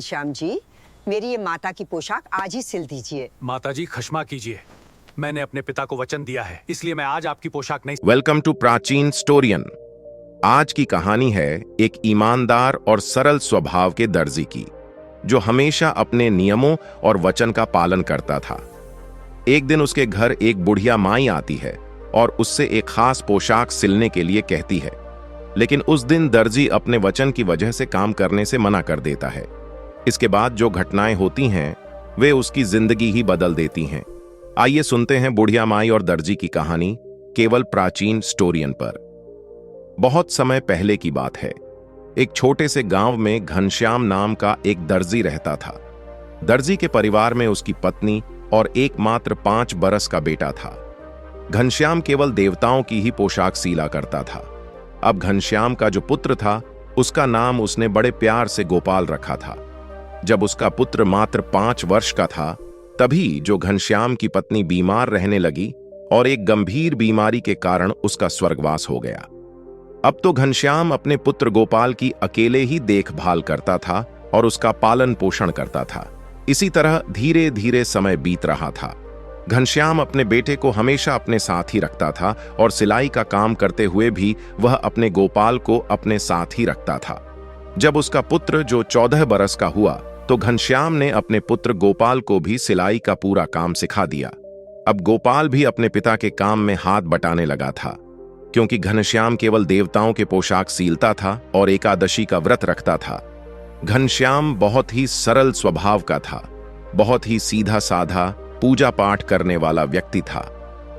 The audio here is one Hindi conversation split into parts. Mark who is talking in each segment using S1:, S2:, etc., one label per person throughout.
S1: श्याम जी, मेरी ये माता की पोशाक आज ही सिल दीजिए।
S2: माता जी क्षमा कीजिए, मैंने अपने पिता को वचन दिया है, इसलिए मैं आज आपकी पोशाक नहीं।
S3: वेलकम टू प्राचीन स्टोरियन। आज की कहानी है एक ईमानदार और सरल स्वभाव के दर्जी की, जो हमेशा अपने नियमों और वचन का पालन करता था। एक दिन उसके घर एक बुढ़िया माई आती है और उससे एक खास पोशाक सिलने के लिए कहती है, लेकिन उस दिन दर्जी अपने वचन की वजह से काम करने से मना कर देता है। इसके बाद जो घटनाएं होती हैं वे उसकी जिंदगी ही बदल देती हैं। आइए सुनते हैं बुढ़िया माई और दर्जी की कहानी, केवल प्राचीन स्टोरियन पर। बहुत समय पहले की बात है। एक छोटे से गांव में घनश्याम नाम का एक दर्जी रहता था। दर्जी के परिवार में उसकी पत्नी और एकमात्र 5 बरस का बेटा था। घनश्याम केवल देवताओं की ही पोशाक सिला करता था। अब घनश्याम का जो पुत्र था, उसका नाम उसने बड़े प्यार से गोपाल रखा था। जब उसका पुत्र मात्र 5 वर्ष का था, तभी जो घनश्याम की पत्नी बीमार रहने लगी और एक गंभीर बीमारी के कारण उसका स्वर्गवास हो गया। अब तो घनश्याम अपने पुत्र गोपाल की अकेले ही देखभाल करता था और उसका पालन पोषण करता था। इसी तरह धीरे धीरे समय बीत रहा था। घनश्याम अपने बेटे को हमेशा अपने साथ ही रखता था और सिलाई का काम करते हुए भी वह अपने गोपाल को अपने साथ ही रखता था। जब उसका पुत्र जो 14 बरस का हुआ, तो घनश्याम ने अपने पुत्र गोपाल को भी सिलाई का पूरा काम सिखा दिया। अब गोपाल भी अपने पिता के काम में हाथ बटाने लगा था, क्योंकि घनश्याम केवल देवताओं के पोशाक सीलता था और एकादशी का व्रत रखता था। घनश्याम बहुत ही सरल स्वभाव का था, बहुत ही सीधा साधा पूजा पाठ करने वाला व्यक्ति था।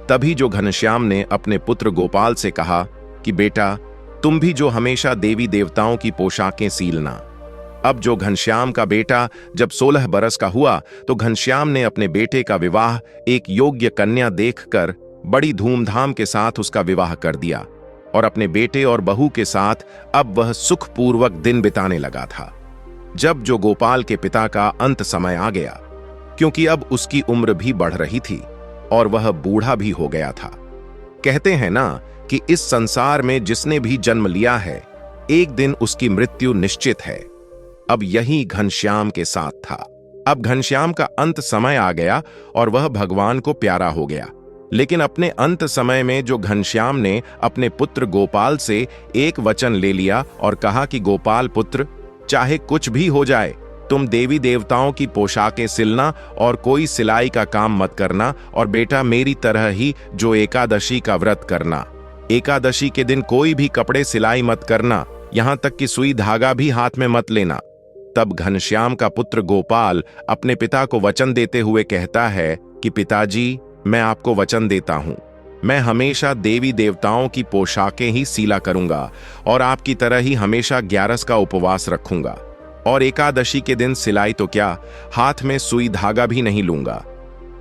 S3: तभी जो घनश्याम ने अपने पुत्र गोपाल से कहा कि बेटा, तुम भी जो हमेशा देवी देवताओं की पोशाकें सीलना। अब जो घनश्याम का बेटा जब 16 बरस का हुआ, तो घनश्याम ने अपने बेटे का विवाह एक योग्य कन्या देखकर बड़ी धूमधाम के साथ उसका विवाह कर दिया और अपने बेटे और बहू के साथ अब वह सुखपूर्वक दिन बिताने लगा था। जब जो गोपाल के पिता का अंत समय आ गया, क्योंकि अब उसकी उम्र भी बढ़ रही थी और वह बूढ़ा भी हो गया था। कहते हैं ना कि इस संसार में जिसने भी जन्म लिया है, एक दिन उसकी मृत्यु निश्चित है। अब यही घनश्याम के साथ था। अब घनश्याम का अंत समय आ गया और वह भगवान को प्यारा हो गया। लेकिन अपने अंत समय में जो घनश्याम ने अपने पुत्र गोपाल से एक वचन ले लिया और कहा कि गोपाल पुत्र, चाहे कुछ भी हो जाए, तुम देवी देवताओं की पोशाकें सिलना और कोई सिलाई का काम मत करना, और बेटा मेरी तरह ही जो एकादशी का व्रत करना। एकादशी के दिन कोई भी कपड़े सिलाई मत करना, यहां तक कि सुई धागा भी हाथ में मत लेना। तब घनश्याम का पुत्र गोपाल अपने पिता को वचन देते हुए कहता है कि पिताजी, मैं आपको वचन देता हूं, मैं हमेशा देवी देवताओं की पोशाकें ही सीला करूंगा और आपकी तरह ही हमेशा 11 का उपवास रखूंगा, और एकादशी के दिन सिलाई तो क्या, हाथ में सुई धागा भी नहीं लूंगा।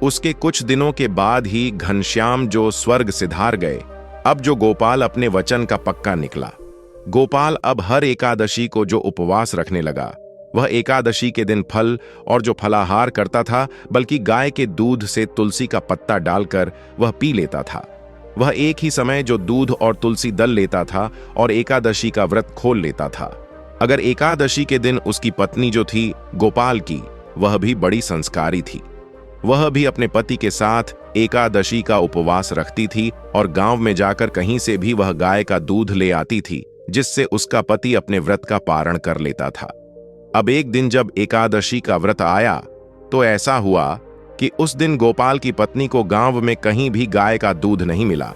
S3: उसके कुछ दिनों के बाद ही घनश्याम जो स्वर्ग सिधार गए। अब जो गोपाल अपने वचन का पक्का निकला। गोपाल अब हर एकादशी को जो उपवास रखने लगा, वह एकादशी के दिन फल और जो फलाहार करता था, बल्कि गाय के दूध से तुलसी का पत्ता डालकर वह पी लेता था। वह एक ही समय जो दूध और तुलसी दल लेता था और एकादशी का व्रत खोल लेता था। अगर एकादशी के दिन उसकी पत्नी जो थी गोपाल की, वह भी बड़ी संस्कारी थी। वह भी अपने पति के साथ एकादशी का उपवास रखती थी और गांव में जाकर कहीं से भी वह गाय का दूध ले आती थी, जिससे उसका पति अपने व्रत का पारण कर लेता था। अब एक दिन जब एकादशी का व्रत आया, तो ऐसा हुआ कि उस दिन गोपाल की पत्नी को गांव में कहीं भी गाय का दूध नहीं मिला।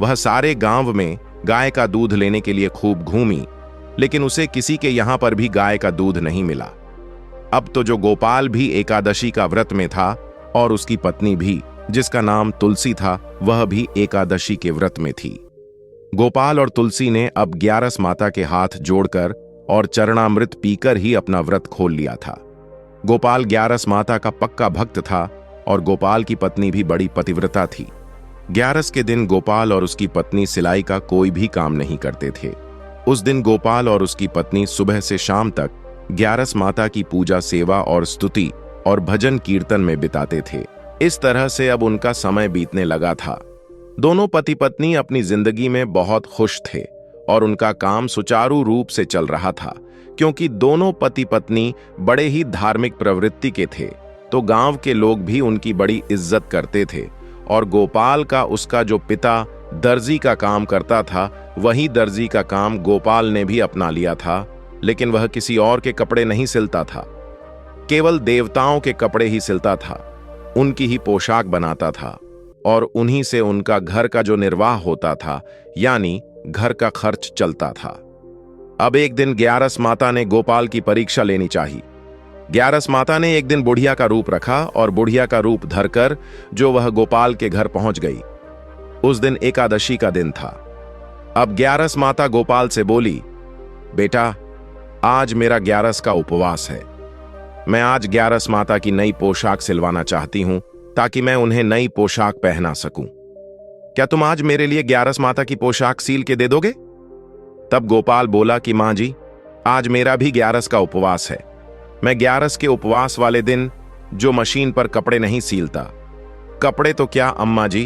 S3: वह सारे गांव में गाय का दूध लेने के लिए खूब घूमी, लेकिन उसे किसी के यहां पर भी गाय का दूध नहीं मिला। अब तो जो गोपाल भी एकादशी का व्रत में था और उसकी पत्नी भी, जिसका नाम तुलसी था, वह भी एकादशी के व्रत में थी। गोपाल और तुलसी ने अब 11 माता के हाथ जोड़कर और चरणामृत पीकर ही अपना व्रत खोल लिया था। गोपाल 11 माता का पक्का भक्त था और गोपाल की पत्नी भी बड़ी पतिव्रता थी। 11 के दिन गोपाल और उसकी पत्नी सिलाई का कोई भी काम नहीं करते थे। उस दिन गोपाल और उसकी पत्नी सुबह से शाम तक 11 माता की पूजा, सेवा और स्तुति और भजन कीर्तन में बिताते थे। इस तरह से अब उनका समय बीतने लगा था। दोनों पति पत्नी अपनी जिंदगी में बहुत खुश थे और उनका काम सुचारू रूप से चल रहा था। क्योंकि दोनों पति पत्नी बड़े ही धार्मिक प्रवृत्ति के थे, तो गांव के लोग भी उनकी बड़ी इज्जत करते थे। और गोपाल का उसका जो पिता दर्जी का काम करता था, वही दर्जी का काम गोपाल ने भी अपना लिया था। लेकिन वह किसी और के कपड़े नहीं सिलता था, केवल देवताओं के कपड़े ही सिलता था, उनकी ही पोशाक बनाता था और उन्हीं से उनका घर का जो निर्वाह होता था, यानी घर का खर्च चलता था। अब एक दिन ग्यारस माता ने गोपाल की परीक्षा लेनी चाहिए। ग्यारस माता ने एक दिन बुढ़िया का रूप रखा और बुढ़िया का रूप धरकर जो वह गोपाल के घर पहुंच गई। उस दिन एकादशी का दिन था। अब ग्यारस माता गोपाल से बोली, बेटा, आज मेरा ग्यारस का उपवास है। मैं आज ग्यारस माता की नई पोशाक सिलवाना चाहती हूं ताकि मैं उन्हें नई पोशाक पहना सकूं। क्या तुम आज मेरे लिए ग्यारस माता की पोशाक सील के दे दोगे? तब गोपाल बोला कि मां जी, आज मेरा भी ग्यारस का उपवास है। मैं ग्यारस के उपवास वाले दिन जो मशीन पर कपड़े नहीं सीलता। कपड़े तो क्या अम्मा जी,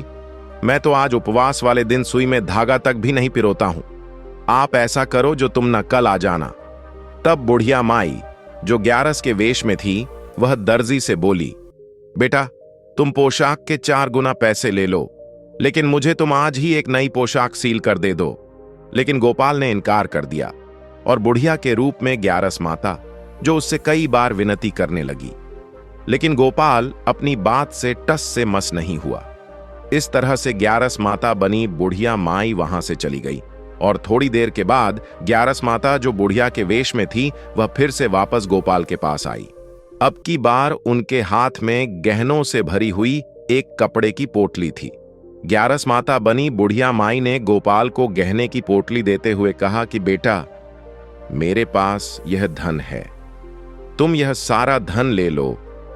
S3: मैं तो आज उपवास वाले दिन सुई में धागा तक भी नहीं पिरोता हूं। आप ऐसा करो जो तुम न कल आ जाना। तब बुढ़िया माई जो ग्यारस के वेश में थी, वह दर्जी से बोली, बेटा, तुम पोशाक के 4 गुना पैसे ले लो, लेकिन मुझे तुम आज ही एक नई पोशाक सील कर दे दो। लेकिन गोपाल ने इनकार कर दिया और बुढ़िया के रूप में ग्यारस माता जो उससे कई बार विनती करने लगी, लेकिन गोपाल अपनी बात से टस से मस नहीं हुआ। इस तरह से ग्यारस माता बनी बुढ़िया माई वहां से चली गई और थोड़ी देर के बाद ग्यारस माता जो बुढ़िया के वेश में थी, वह फिर से वापस गोपाल के पास आई। अब की बार उनके हाथ में गहनों से भरी हुई एक कपड़े की पोटली थी। ग्यारस माता बनी बुढ़िया माई ने गोपाल को गहने की पोटली देते हुए कहा कि बेटा, मेरे पास यह धन है, तुम यह सारा धन ले लो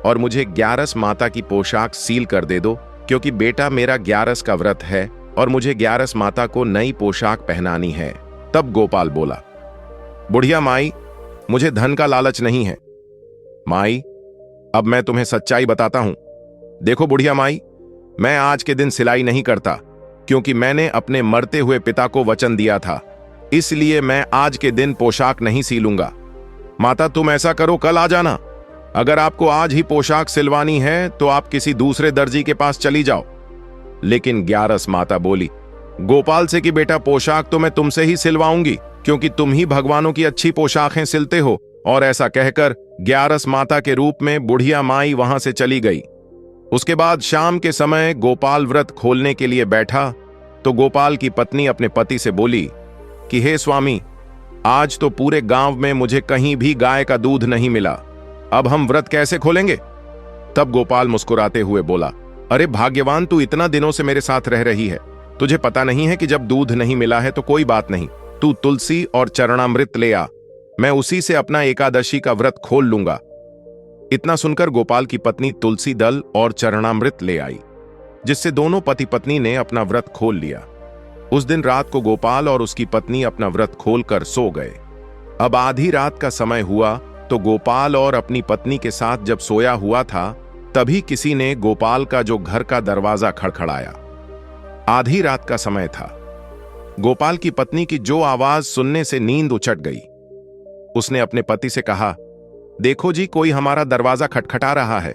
S3: और मुझे ग्यारस माता की पोशाक सील कर दे दो, क्योंकि बेटा मेरा ग्यारस का व्रत है और मुझे ग्यारस माता को नई पोशाक पहनानी है। तब गोपाल बोला, बुढ़िया माई, मुझे धन का लालच नहीं है। माई, अब मैं तुम्हें सच्चाई बताता हूं। देखो बुढ़िया माई, मैं आज के दिन सिलाई नहीं करता, क्योंकि मैंने अपने मरते हुए पिता को वचन दिया था, इसलिए मैं आज के दिन पोशाक नहीं सीलूंगा। माता, तुम ऐसा करो, कल आ जाना। अगर आपको आज ही पोशाक सिलवानी है तो आप किसी दूसरे दर्जी के पास चली जाओ। लेकिन ग्यारस माता बोली गोपाल से कि बेटा, पोशाक तो मैं तुमसे ही सिलवाऊंगी, क्योंकि तुम ही भगवानों की अच्छी पोशाकें सिलते हो। और ऐसा कहकर ग्यारस माता के रूप में बुढ़िया माई वहां से चली गई। उसके बाद शाम के समय गोपाल व्रत खोलने के लिए बैठा तो गोपाल की पत्नी अपने पति से बोली कि हे स्वामी, आज तो पूरे गांव में मुझे कहीं भी गाय का दूध नहीं मिला, अब हम व्रत कैसे खोलेंगे? तब गोपाल मुस्कुराते हुए बोला, अरे भाग्यवान, तू इतना दिनों से मेरे साथ रह रही है, तुझे पता नहीं है कि जब दूध नहीं मिला है तो कोई बात नहीं, तू तुलसी और चरणामृत ले आ, मैं उसी से अपना एकादशी का व्रत खोल लूंगा। इतना सुनकर गोपाल की पत्नी तुलसी दल और चरणामृत ले आई, जिससे दोनों पति पत्नी ने अपना व्रत खोल लिया। उस दिन रात को गोपाल और उसकी पत्नी अपना व्रत खोलकर सो गए। अब आधी रात का समय हुआ तो गोपाल और अपनी पत्नी के साथ जब सोया हुआ था, तभी किसी ने गोपाल का जो घर का दरवाजा खड़खड़ाया। आधी रात का समय था। गोपाल की पत्नी की जो आवाज सुनने से नींद उचट गई। उसने अपने पति से कहा, देखो जी, कोई हमारा दरवाजा खटखटा रहा है,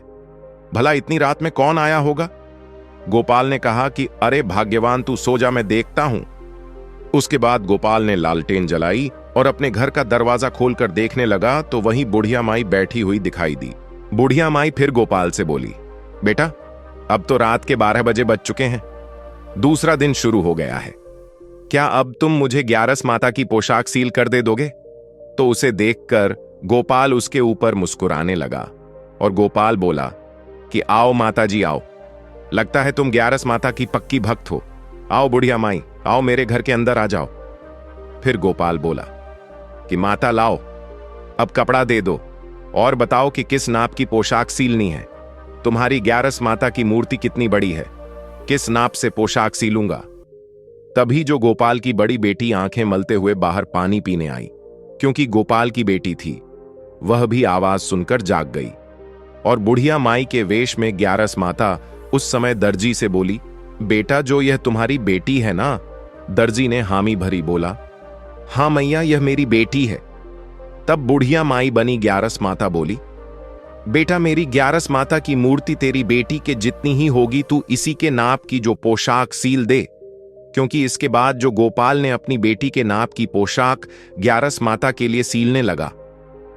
S3: भला इतनी रात में कौन आया होगा? गोपाल ने कहा कि अरे भाग्यवान, तू सो जा, मैं देखता हूं। उसके बाद गोपाल ने लालटेन जलाई और अपने घर का दरवाजा खोलकर देखने लगा तो वहीं बुढ़िया माई बैठी हुई दिखाई दी। बुढ़िया माई फिर गोपाल से बोली, बेटा, अब तो रात के 12 बजे बज चुके हैं, दूसरा दिन शुरू हो गया है, क्या अब तुम मुझे ग्यारस माता की पोशाक सील कर दे दोगे? तो उसे देखकर गोपाल उसके ऊपर मुस्कुराने लगा और गोपाल बोला कि आओ माता जी, आओ, लगता है तुम ग्यारस माता की पक्की भक्त हो। आओ बुढ़िया माई, आओ मेरे घर के अंदर आ जाओ। फिर गोपाल बोला कि माता लाओ, अब कपड़ा दे दो और बताओ कि किस नाप की पोशाक सीलनी है। तुम्हारी ग्यारस माता की मूर्ति कितनी बड़ी है, किस नाप से पोशाक सीलूंगा। तभी जो गोपाल की बड़ी बेटी आंखें मलते हुए बाहर पानी पीने आई, क्योंकि गोपाल की बेटी थी, वह भी आवाज सुनकर जाग गई। और बुढ़िया माई के वेश में ग्यारस माता उस समय दर्जी से बोली, बेटा, जो यह तुम्हारी बेटी है ना? दर्जी ने हामी भरी बोला, हाँ मैया, यह मेरी बेटी है। तब बुढ़िया माई बनी ग्यारस माता बोली, बेटा मेरी ग्यारस माता की मूर्ति तेरी बेटी के जितनी ही होगी, तू इसी के नाप की जो पोशाक सील दे। क्योंकि इसके बाद जो गोपाल ने अपनी बेटी के नाप की पोशाक ग्यारस माता के लिए सीलने लगा,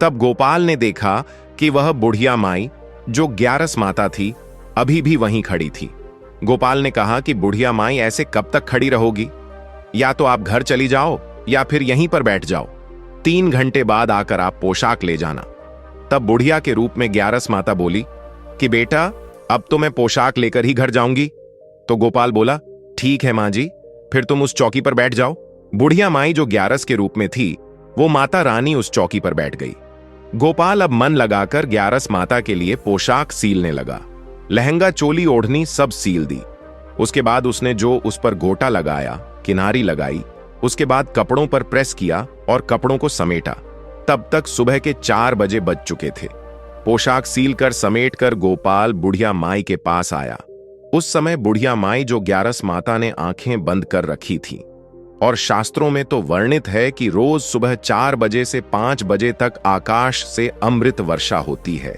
S3: तब गोपाल ने देखा कि वह बुढ़िया माई जो ग्यारस माता थी अभी भी वहीं खड़ी थी। गोपाल ने कहा कि बुढ़िया माई ऐसे कब तक खड़ी रहोगी? या तो आप घर चली जाओ या फिर यहीं पर बैठ जाओ। 3 घंटे बाद आकर आप पोशाक ले जाना। तब बुढ़िया के रूप में ग्यारस माता बोली कि बेटा अब तो मैं पोशाक लेकर ही घर जाऊंगी। तो गोपाल बोला, ठीक है मां जी, फिर तुम उस चौकी पर बैठ जाओ। बुढ़िया माई जो ग्यारस के रूप में थी वो माता रानी उस चौकी पर बैठ गई। गोपाल अब मन लगाकर ग्यारस माता के लिए पोशाक सीलने लगा। लहंगा, चोली, ओढ़नी सब सील दी। उसके बाद उसने जो उस पर गोटा लगाया, किनारी लगाई, उसके बाद कपड़ों पर प्रेस किया और कपड़ों को समेटा। तब तक सुबह के 4 बजे बज चुके थे। पोशाक सील कर समेट कर गोपाल बुढ़िया माई के पास आया। उस समय बुढ़िया माई जो ग्यारस माता ने आंखें बंद कर रखी थी, और शास्त्रों में तो वर्णित है कि रोज सुबह 4 बजे से 5 बजे तक आकाश से अमृत वर्षा होती है।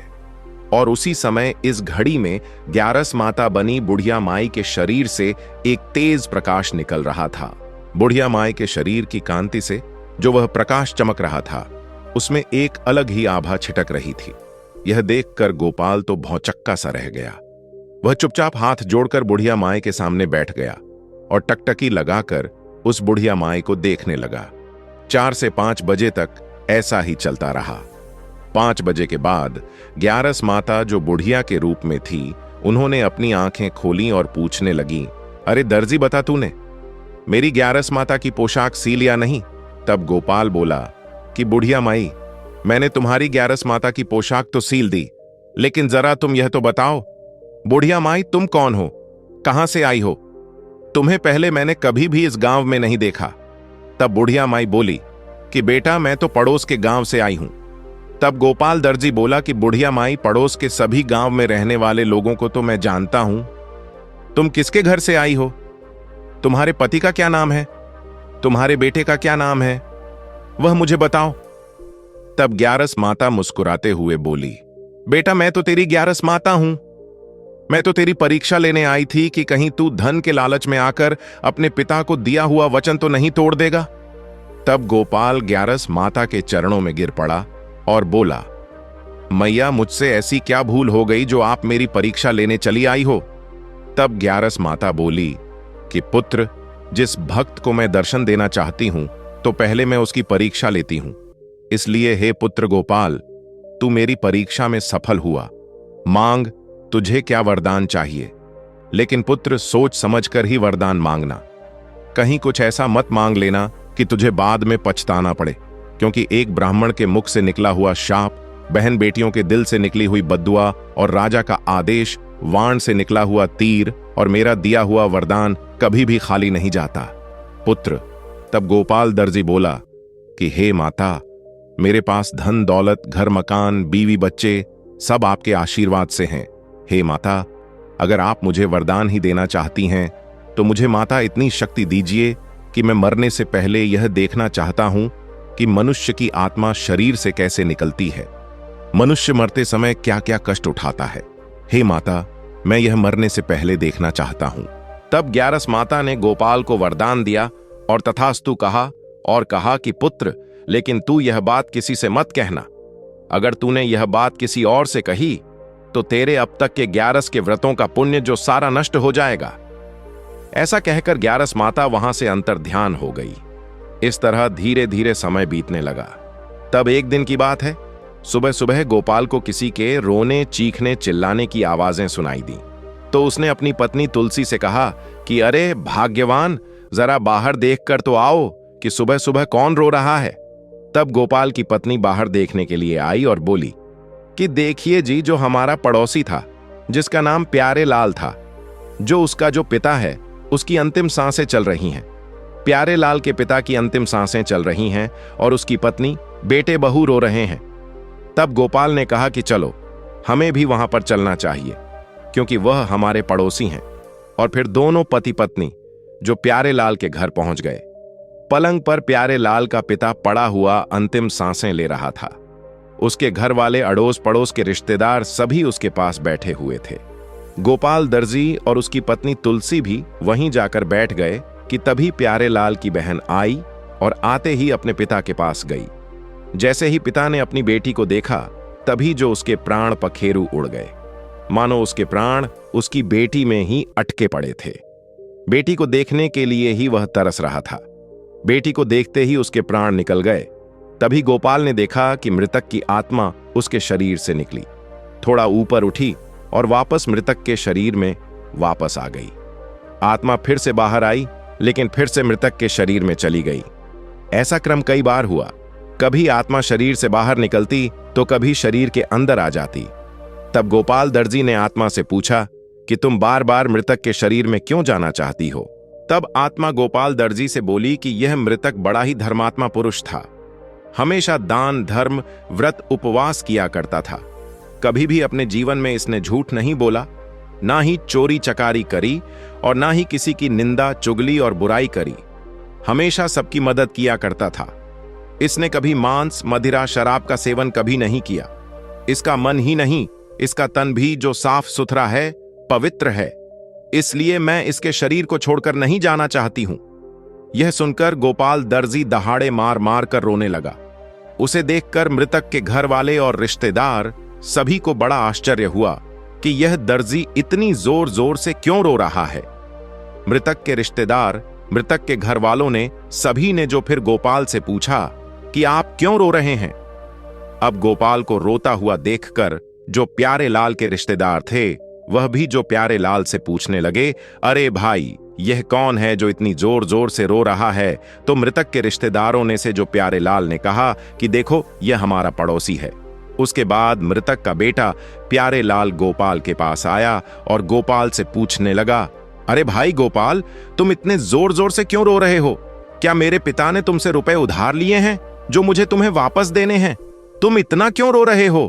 S3: और उसी समय इस घड़ी में ग्यारस माता बनी बुढ़िया माई के शरीर से एक तेज प्रकाश निकल रहा था। बुढ़िया माई के शरीर की कांति से जो वह प्रकाश चमक रहा था, उसमें एक अलग ही आभा छिटक रही थी। यह देखकर गोपाल तो भौचक्का सा रह गया। वह चुपचाप हाथ जोड़कर बुढ़िया माई के सामने बैठ गया और टकटकी लगाकर उस बुढ़िया माई को देखने लगा। 4 से 5 बजे तक ऐसा ही चलता रहा। 5 बजे के बाद ग्यारस माता जो बुढ़िया के रूप में थी, उन्होंने अपनी आंखें खोली और पूछने लगी, अरे दर्जी बता, तूने मेरी ग्यारस माता की पोशाक सील या नहीं? तब गोपाल बोला कि बुढ़िया माई, मैंने तुम्हारी ग्यारस माता की पोशाक तो सील दी, लेकिन जरा तुम यह तो बताओ, बुढ़िया माई तुम कौन हो, कहां से आई हो? तुम्हें पहले मैंने कभी भी इस गांव में नहीं देखा। तब बुढ़िया माई बोली कि बेटा मैं तो पड़ोस के गांव से आई हूं। तब गोपाल दर्जी बोला कि बुढ़िया माई, पड़ोस के सभी गांव में रहने वाले लोगों को तो मैं जानता हूं। तुम किसके घर से आई हो? तुम्हारे पति का क्या नाम है? तुम्हारे बेटे का क्या नाम है? वह मुझे बताओ। तब ग्यारस माता मुस्कुराते हुए बोली, बेटा मैं तो तेरी ग्यारस माता हूं। मैं तो तेरी परीक्षा लेने आई थी कि कहीं तू धन के लालच में आकर अपने पिता को दिया हुआ वचन तो नहीं तोड़ देगा। तब गोपाल ग्यारस माता के चरणों में गिर पड़ा और बोला, मैया मुझसे ऐसी क्या भूल हो गई जो आप मेरी परीक्षा लेने चली आई हो? तब ग्यारस माता बोली कि पुत्र, जिस भक्त को मैं दर्शन देना चाहती हूं तो पहले मैं उसकी परीक्षा लेती हूं। इसलिए हे पुत्र गोपाल, तू मेरी परीक्षा में सफल हुआ। मांग, तुझे क्या वरदान चाहिए, लेकिन पुत्र सोच समझकर ही वरदान मांगना। कहीं कुछ ऐसा मत मांग लेना कि तुझे बाद में पछताना पड़े, क्योंकि एक ब्राह्मण के मुख से निकला हुआ शाप, बहन बेटियों के दिल से निकली हुई बद्दुआ और राजा का आदेश, वाण से निकला हुआ तीर और मेरा दिया हुआ वरदान कभी भी खाली नहीं जाता। पुत्र, तब गोपाल दर्जी बोला कि हे माता, मेरे पास धन दौलत, घर मकान, बीवी बच्चे सब आपके आशीर्वाद से हैं। हे माता, अगर आप मुझे वरदान ही देना चाहती हैं तो मुझे माता इतनी शक्ति दीजिए कि मैं मरने से पहले यह देखना चाहता हूं कि मनुष्य की आत्मा शरीर से कैसे निकलती है, मनुष्य मरते समय क्या क्या कष्ट उठाता है। हे माता, मैं यह मरने से पहले देखना चाहता हूं। तब ग्यारस माता ने गोपाल को वरदान दिया और तथास्तु कहा और कहा कि पुत्र, लेकिन तू यह बात किसी से मत कहना। अगर तूने यह बात किसी और से कही तो तेरे अब तक के 11 के व्रतों का पुण्य जो सारा नष्ट हो जाएगा। ऐसा कहकर ग्यारस माता वहां से अंतर्ध्यान हो गई। इस तरह धीरे धीरे समय बीतने लगा। तब एक दिन की बात है, सुबह सुबह गोपाल को किसी के रोने, चीखने, चिल्लाने की आवाजें सुनाई दी। तो उसने अपनी पत्नी तुलसी से कहा कि अरे भाग्यवान, जरा बाहर देखकर तो आओ कि सुबह सुबह कौन रो रहा है। तब गोपाल की पत्नी बाहर देखने के लिए आई और बोली कि देखिए जी, जो हमारा पड़ोसी था, जिसका नाम प्यारे लाल था, जो उसका जो पिता है उसकी अंतिम सांसें चल रही हैं। प्यारे लाल के पिता की अंतिम सांसें चल रही हैं और उसकी पत्नी, बेटे बहू रो रहे हैं। तब गोपाल ने कहा कि चलो, हमें भी वहां पर चलना चाहिए, क्योंकि वह हमारे पड़ोसी हैं। और फिर दोनों पति पत्नी जो प्यारे लाल के घर पहुंच गए। पलंग पर प्यारे लाल का पिता पड़ा हुआ अंतिम सांसें ले रहा था। उसके घर वाले, अड़ोस पड़ोस के रिश्तेदार सभी उसके पास बैठे हुए थे। गोपाल दर्जी और उसकी पत्नी तुलसी भी वहीं जाकर बैठ गए कि तभी प्यारे लाल की बहन आई और आते ही अपने पिता के पास गई। जैसे ही पिता ने अपनी बेटी को देखा, तभी जो उसके प्राण पखेरु उड़ गए, मानो उसके प्राण उसकी बेटी में ही अटके पड़े थे। बेटी को देखने के लिए ही वह तरस रहा था। बेटी को देखते ही उसके प्राण निकल गए। तभी गोपाल ने देखा कि मृतक की आत्मा उसके शरीर से निकली, थोड़ा ऊपर उठी और वापस मृतक के शरीर में वापस आ गई। आत्मा फिर से बाहर आई, लेकिन फिर से मृतक के शरीर में चली गई। ऐसा क्रम कई बार हुआ। कभी आत्मा शरीर से बाहर निकलती तो कभी शरीर के अंदर आ जाती। तब गोपाल दर्जी ने आत्मा से पूछा कि तुम बार बार मृतक के शरीर में क्यों जाना चाहती हो? तब आत्मा गोपाल दर्जी से बोली कि यह मृतक बड़ा ही धर्मात्मा पुरुष था। हमेशा दान, धर्म, व्रत, उपवास किया करता था। कभी भी अपने जीवन में इसने झूठ नहीं बोला, ना ही चोरी चकारी करी और ना ही किसी की निंदा, चुगली और बुराई करी। हमेशा सबकी मदद किया करता था। इसने कभी मांस, मदिरा, शराब का सेवन कभी नहीं किया। इसका मन ही नहीं, इसका तन भी जो साफ सुथरा है, पवित्र है। इसलिए मैं इसके शरीर को छोड़कर नहीं जाना चाहती हूं। यह सुनकर गोपाल दर्जी दहाड़े मार मार कर रोने लगा। उसे देखकर मृतक के घर वाले और रिश्तेदार सभी को बड़ा आश्चर्य हुआ कि यह दर्जी इतनी जोर जोर से क्यों रो रहा है। मृतक के रिश्तेदार, मृतक के घर वालों ने, सभी ने जो फिर गोपाल से पूछा कि आप क्यों रो रहे हैं। अब गोपाल को रोता हुआ देखकर जो प्यारे लाल के रिश्तेदार थे, वह भी जो प्यारे लाल से पूछने लगे, अरे भाई, यह कौन है जो इतनी जोर जोर से रो रहा है? तो मृतक के रिश्तेदारों ने से जो प्यारे लाल ने कहा कि देखो, यह हमारा पड़ोसी है। उसके बाद मृतक का बेटा प्यारे लाल गोपाल के पास आया और गोपाल से पूछने लगा, अरे भाई गोपाल, तुम इतने जोर जोर से क्यों रो रहे हो? क्या मेरे पिता ने तुमसे रुपए उधार लिए हैं जो मुझे तुम्हें वापस देने हैं? तुम इतना क्यों रो रहे हो?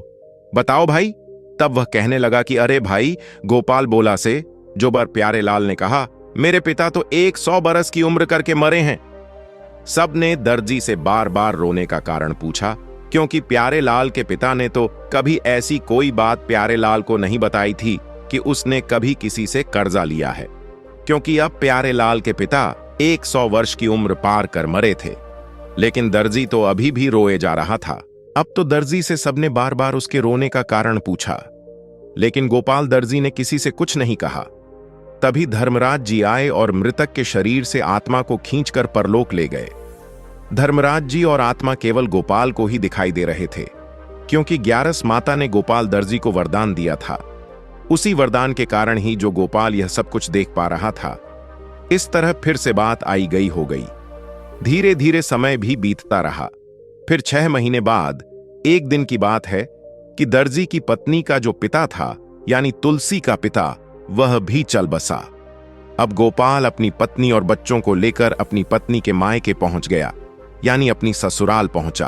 S3: बताओ भाई। तब वह कहने लगा कि अरे भाई, गोपाल बोला से जो बार प्यारे लाल ने कहा, मेरे पिता तो 100 बरस की उम्र करके मरे हैं। सब ने दर्जी से बार बार रोने का कारण पूछा, क्योंकि प्यारे लाल के पिता ने तो कभी ऐसी कोई बात प्यारे लाल को नहीं बताई थी कि उसने कभी किसी से कर्जा लिया है, क्योंकि अब प्यारे लाल के पिता 100 वर्ष की उम्र पार कर मरे थे। लेकिन दर्जी तो अभी भी रोए जा रहा था। अब तो दर्जी से सबने बार बार उसके रोने का कारण पूछा, लेकिन गोपाल दर्जी ने किसी से कुछ नहीं कहा। तभी धर्मराज जी आए और मृतक के शरीर से आत्मा को खींचकर परलोक ले गए। धर्मराज जी और आत्मा केवल गोपाल को ही दिखाई दे रहे थे, क्योंकि 11 माता ने गोपाल दर्जी को वरदान दिया था। उसी वरदान के कारण ही जो गोपाल यह सब कुछ देख पा रहा था। इस तरह फिर से बात आई गई हो गई। धीरे धीरे समय भी बीतता रहा। फिर 6 महीने बाद एक दिन की बात है कि दर्जी की पत्नी का जो पिता था, यानी तुलसी का पिता, वह भी चल बसा। अब गोपाल अपनी पत्नी और बच्चों को लेकर अपनी पत्नी के मायके पहुंच गया, यानी अपनी ससुराल पहुंचा।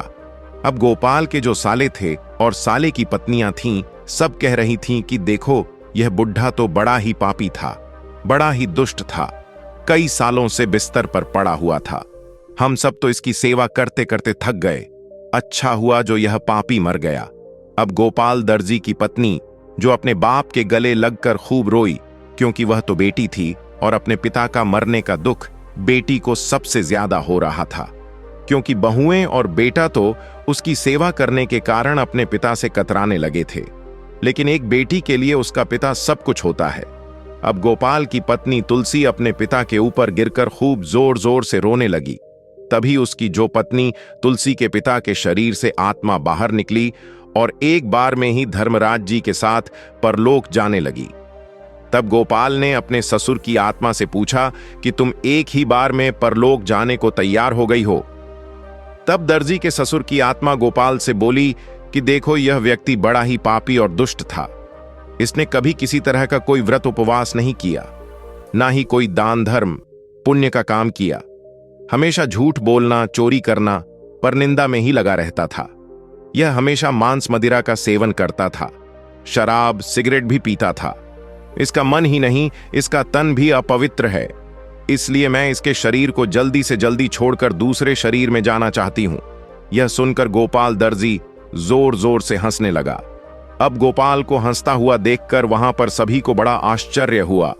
S3: अब गोपाल के जो साले थे और साले की पत्नियां थीं, सब कह रही थीं कि देखो, यह बुढ़ा तो बड़ा ही पापी था, बड़ा ही दुष्ट था, कई सालों से बिस्तर पर पड़ा हुआ था। हम सब तो इसकी सेवा करते करते थक गए। अच्छा हुआ जो यह पापी मर गया। अब गोपाल दर्जी की पत्नी, जो अपने बाप के गले लगकर खूब रोई, क्योंकि वह तो बेटी थी और अपने पिता का मरने का दुख बेटी को सबसे ज्यादा हो रहा था, क्योंकि बहुएं और बेटा तो उसकी सेवा करने के कारण अपने पिता से कतराने लगे थे, लेकिन एक बेटी के लिए उसका पिता सब कुछ होता है। अब गोपाल की पत्नी तुलसी अपने पिता के ऊपर गिरकर खूब जोर जोर से रोने लगी। तभी उसकी जो पत्नी तुलसी के पिता के शरीर से आत्मा बाहर निकली और एक बार में ही धर्मराज जी के साथ परलोक जाने लगी। तब गोपाल ने अपने ससुर की आत्मा से पूछा कि तुम एक ही बार में परलोक जाने को तैयार हो गई हो? तब दर्जी के ससुर की आत्मा गोपाल से बोली कि देखो, यह व्यक्ति बड़ा ही पापी और दुष्ट था। इसने कभी किसी तरह का कोई व्रत उपवास नहीं किया, ना ही कोई दान धर्म पुण्य का काम किया। हमेशा झूठ बोलना, चोरी करना, परनिंदा में ही लगा रहता था। यह हमेशा मांस मदिरा का सेवन करता था, शराब सिगरेट भी पीता था। इसका मन ही नहीं, इसका तन भी अपवित्र है। इसलिए मैं इसके शरीर को जल्दी से जल्दी छोड़कर दूसरे शरीर में जाना चाहती हूं। यह सुनकर गोपाल दर्जी जोर जोर से हंसने लगा। अब गोपाल को हंसता हुआ देखकर वहां पर सभी को बड़ा आश्चर्य हुआ।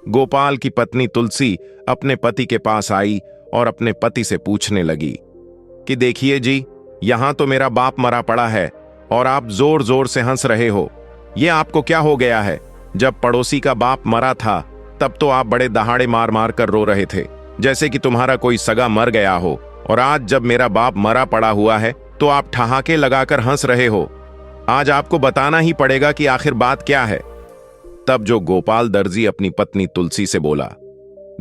S3: गोपाल की पत्नी तुलसी अपने पति के पास आई और अपने पति से पूछने लगी कि देखिए जी, यहां तो मेरा बाप मरा पड़ा है और आप जोर जोर से हंस रहे हो। यह आपको क्या हो गया है? जब पड़ोसी का बाप मरा था तब तो आप बड़े दहाड़े मार मार कर रो रहे थे, जैसे कि तुम्हारा कोई सगा मर गया हो, और आज जब मेरा बाप मरा पड़ा हुआ है तो आप ठहाके लगाकर हंस रहे हो। आज आपको बताना ही पड़ेगा कि आखिर बात क्या है। तब जो गोपाल दर्जी अपनी पत्नी तुलसी से बोला,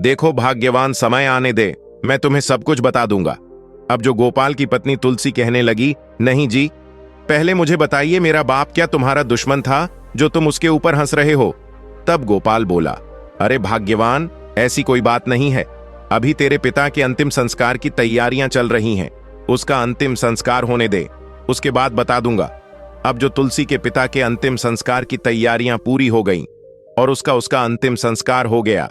S3: देखो भाग्यवान, समय आने दे, मैं तुम्हें सब कुछ बता दूंगा। अब जो गोपाल की पत्नी तुलसी कहने लगी, नहीं जी, पहले मुझे बताइए मेरा बाप क्या तुम्हारा दुश्मन था जो तुम उसके ऊपर हंस रहे हो? तब गोपाल बोला, अरे भाग्यवान, ऐसी कोई बात नहीं है। अभी तेरे पिता के अंतिम संस्कार की तैयारियां चल रही हैं। उसका अंतिम संस्कार होने दे, उसके बाद बता दूंगा। अब जो तुलसी के पिता के अंतिम संस्कार की तैयारियां पूरी हो गईं और उसका अंतिम संस्कार हो गया,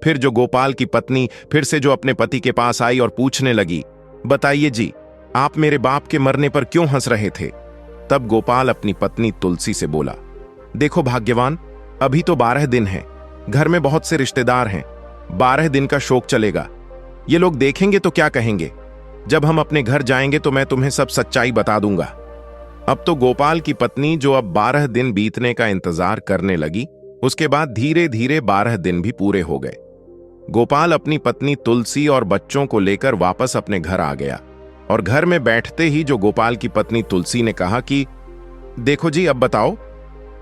S3: फिर जो गोपाल की पत्नी फिर से जो अपने पति के पास आई और पूछने लगी, बताइए जी, आप मेरे बाप के मरने पर क्यों हंस रहे थे? तब गोपाल अपनी पत्नी तुलसी से बोला, देखो भाग्यवान, अभी तो 12 दिन हैं, घर में बहुत से रिश्तेदार हैं, 12 दिन का शोक चलेगा। ये लोग देखेंगे तो क्या कहेंगे? जब हम अपने घर जाएंगे तो मैं तुम्हें सब सच्चाई बता दूंगा। अब तो गोपाल की पत्नी जो अब 12 दिन बीतने का इंतजार करने लगी, उसके बाद धीरे धीरे 12 दिन भी पूरे हो गए। गोपाल अपनी पत्नी तुलसी और बच्चों को लेकर वापस अपने घर आ गया और घर में बैठते ही जो गोपाल की पत्नी तुलसी ने कहा कि देखो जी, अब बताओ,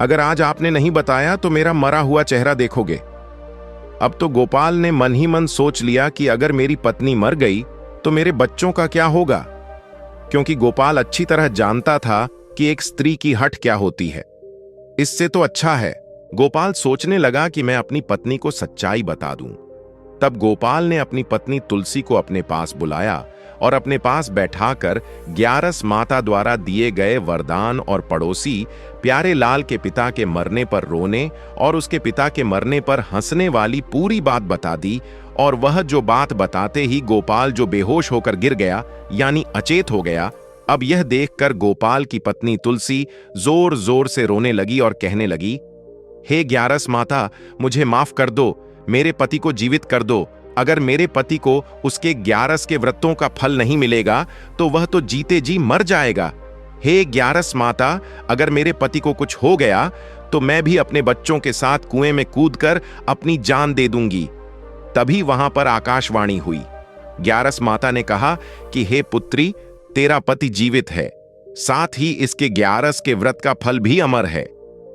S3: अगर आज आपने नहीं बताया तो मेरा मरा हुआ चेहरा देखोगे। अब तो गोपाल ने मन ही मन सोच लिया कि अगर मेरी पत्नी मर गई तो मेरे बच्चों का क्या होगा, क्योंकि गोपाल अच्छी तरह जानता था कि एक स्त्री की हठ क्या होती है। इससे तो अच्छा है, गोपाल सोचने लगा कि मैं अपनी पत्नी को सच्चाई बता दूं। तब गोपाल ने अपनी पत्नी तुलसी को अपने पास बुलाया और अपने पास बैठाकर ग्यारस माता द्वारा दिए गए वरदान और पड़ोसी प्यारे लाल के पिता के मरने पर रोने और उसके पिता के मरने पर हंसने वाली पूरी बात बता दी। और वह जो बात बताते ही गोपाल जो बेहोश होकर गिर गया, यानी अचेत हो गया। अब यह देखकर गोपाल की पत्नी तुलसी जोर जोर से रोने लगी और कहने लगी, हे ग्यारस माता, मुझे माफ कर दो, मेरे पति को जीवित कर दो। अगर मेरे पति को उसके 11 के व्रतों का फल नहीं मिलेगा तो वह तो जीते जी मर जाएगा। हे ग्यारस माता, अगर मेरे पति को कुछ हो गया तो मैं भी अपने बच्चों के साथ कुएं में कूदकर अपनी जान दे दूंगी। तभी वहां पर आकाशवाणी हुई। ग्यारस माता ने कहा कि हे पुत्री, तेरा पति जीवित है, साथ ही इसके 11 के व्रत का फल भी अमर है,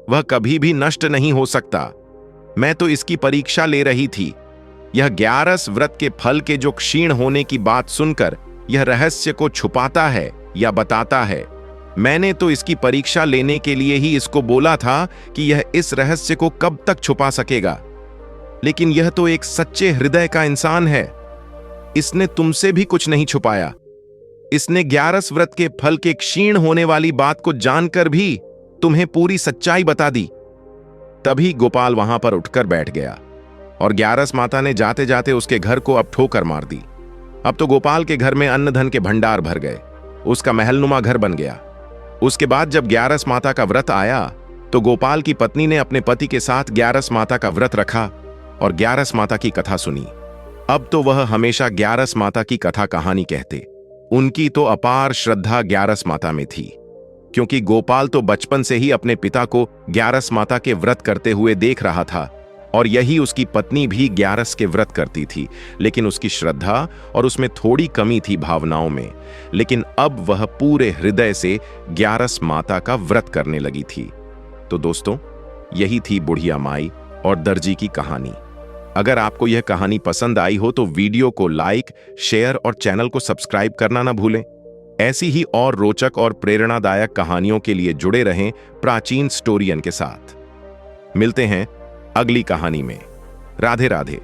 S3: वह कभी भी नष्ट नहीं हो सकता। मैं तो इसकी परीक्षा ले रही थी। यह 11 व्रत के फल के जो क्षीण होने की बात सुनकर यह रहस्य को छुपाता है या बताता है। मैंने तो इसकी परीक्षा लेने के लिए ही इसको बोला था कि यह इस रहस्य को कब तक छुपा सकेगा, लेकिन यह तो एक सच्चे हृदय का इंसान है। इसने तुमसे भी कुछ नहीं छुपाया। इसने 11 व्रत के फल के क्षीण होने वाली बात को जानकर भी तुम्हें पूरी सच्चाई बता दी। तभी गोपाल वहां पर उठकर बैठ गया और 11 माता ने जाते जाते उसके घर को अब ठोकर मार दी। अब तो गोपाल के घर में अन्न धन के भंडार भर गए, उसका महलनुमा घर बन गया। उसके बाद जब 11 माता का व्रत आया तो गोपाल की पत्नी ने अपने पति के साथ 11 माता का व्रत रखा और 11 माता की कथा सुनी। अब तो वह हमेशा 11 माता की कथा कहानी कहते। उनकी तो अपार श्रद्धा 11 माता में थी, क्योंकि गोपाल तो बचपन से ही अपने पिता को 11 माता के व्रत करते हुए देख रहा था और यही उसकी पत्नी भी 11 के व्रत करती थी। लेकिन उसकी श्रद्धा और उसमें थोड़ी कमी थी भावनाओं में, लेकिन अब वह पूरे हृदय से 11 माता का व्रत करने लगी थी। तो दोस्तों, यही थी बुढ़िया माई और दर्जी की कहानी। अगर आपको यह कहानी पसंद आई हो तो वीडियो को लाइक, शेयर और चैनल को सब्सक्राइब करना ना भूलें। ऐसी ही और रोचक और प्रेरणादायक कहानियों के लिए जुड़े रहें प्राचीन स्टोरियन के साथ। मिलते हैं अगली कहानी में। राधे राधे।